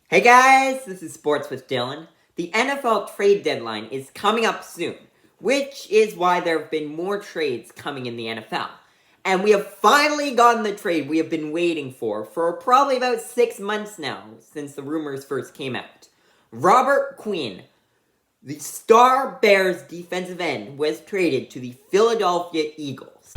Hey guys, this is Sports with Dylan. The NFL trade deadline is coming up soon, which is why there have been more trades coming in the NFL. And we have finally gotten the trade we have been waiting for probably about 6 months now, since the rumors first came out. Robert Quinn, the star Bears defensive end, was traded to the Philadelphia Eagles.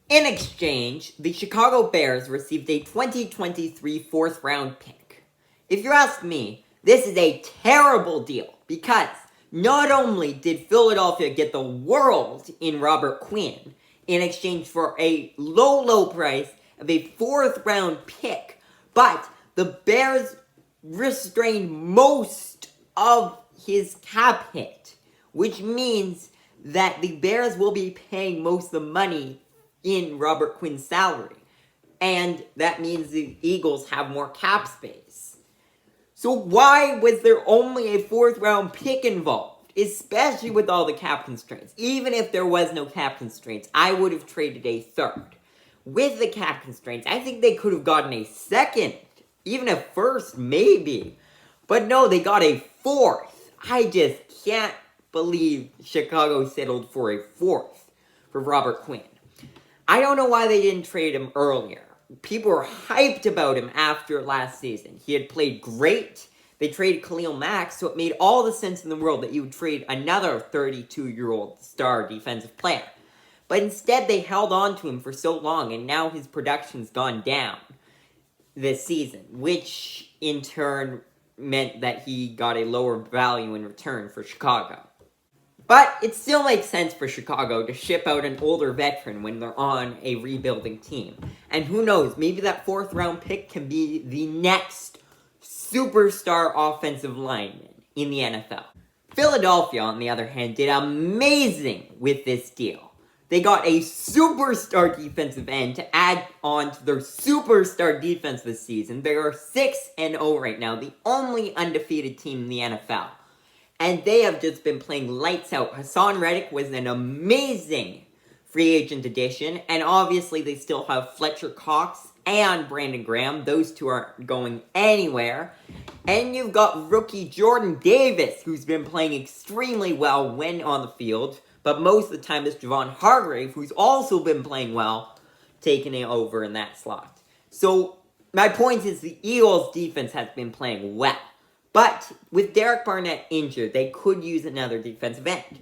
In exchange, the Chicago Bears received a 2023 fourth-round pick. If you ask me, this is a terrible deal because not only did Philadelphia get the world in Robert Quinn in exchange for a low price of a fourth-round pick, but the Bears restrained most of his cap hit, which means that the Bears will be paying most of the money in Robert Quinn's salary. And that means the Eagles have more cap space. So why was there only a fourth-round pick involved? Especially with all the cap constraints. Even if there was no cap constraints, I would have traded a third. With the cap constraints, I think they could have gotten a second. Even a first, maybe. But no, they got a fourth. I just can't believe Chicago settled for a fourth for Robert Quinn. I don't know why they didn't trade him earlier. People were hyped about him after last season. He had played great. They traded Khalil Mack, so it made all the sense in the world that you would trade another 32-year-old star defensive player. But instead, they held on to him for so long, and now his production's gone down this season, which in turn meant that he got a lower value in return for Chicago. But it still makes sense for Chicago to ship out an older veteran when they're on a rebuilding team. And who knows, maybe that fourth-round pick can be the next superstar offensive lineman in the NFL. Philadelphia, on the other hand, did amazing with this deal. They got a superstar defensive end to add on to their superstar defense this season. They are 6-0 right now, the only undefeated team in the NFL. And they have just been playing lights out. Hassan Reddick was an amazing free agent addition. And obviously they still have Fletcher Cox and Brandon Graham. Those two aren't going anywhere. And you've got rookie Jordan Davis, who's been playing extremely well when on the field. But most of the time it's Javon Hargrave, who's also been playing well, taking it over in that slot. So my point is the Eagles' defense has been playing well. But with Derek Barnett injured, they could use another defensive end,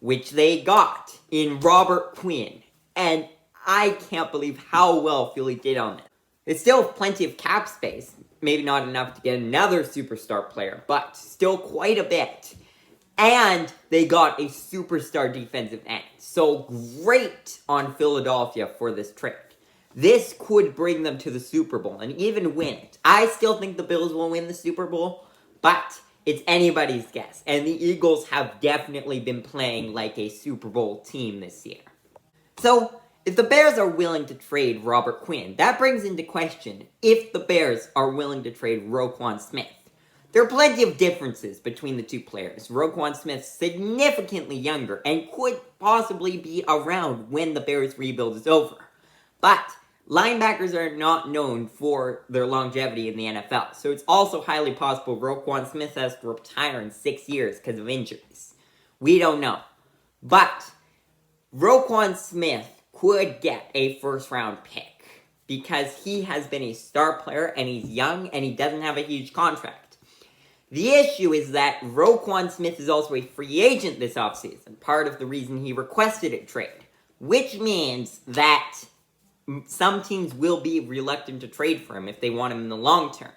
which they got in Robert Quinn. And I can't believe how well Philly did on it. They still have plenty of cap space. Maybe not enough to get another superstar player, but still quite a bit. And they got a superstar defensive end. So great on Philadelphia for this trade. This could bring them to the Super Bowl and even win it. I still think the Bills will win the Super Bowl. But it's anybody's guess, and the Eagles have definitely been playing like a Super Bowl team this year. So, if the Bears are willing to trade Robert Quinn, that brings into question if the Bears are willing to trade Roquan Smith. There are plenty of differences between the two players. Roquan Smith's significantly younger and could possibly be around when the Bears rebuild is over. But linebackers are not known for their longevity in the NFL, so it's also highly possible Roquan Smith has to retire in 6 years because of injuries. We don't know. But Roquan Smith could get a first-round pick because he has been a star player and he's young and he doesn't have a huge contract. The issue is that Roquan Smith is also a free agent this offseason, part of the reason he requested a trade, which means that some teams will be reluctant to trade for him if they want him in the long term.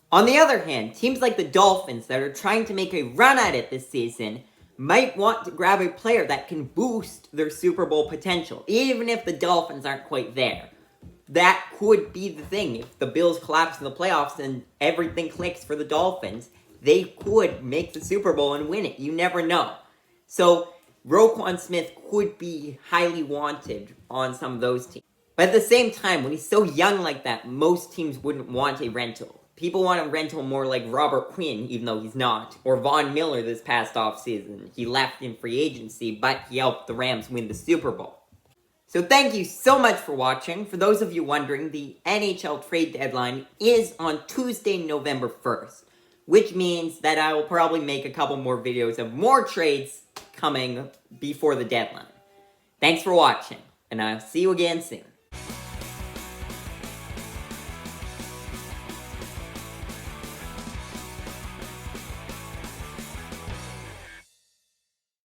On the other hand, teams like the Dolphins that are trying to make a run at it this season might want to grab a player that can boost their Super Bowl potential, even if the Dolphins aren't quite there. That could be the thing. If the Bills collapse in the playoffs and everything clicks for the Dolphins, they could make the Super Bowl and win it. You never know. So, Roquan Smith could be highly wanted on some of those teams. But at the same time, when he's so young like that, most teams wouldn't want a rental. People want a rental more like Robert Quinn, even though he's not, or Von Miller this past offseason. He left in free agency, but he helped the Rams win the Super Bowl. So thank you so much for watching. For those of you wondering, the NHL trade deadline is on Tuesday, November 1st, which means that I will probably make a couple more videos of more trades coming before the deadline. Thanks for watching, and I'll see you again soon.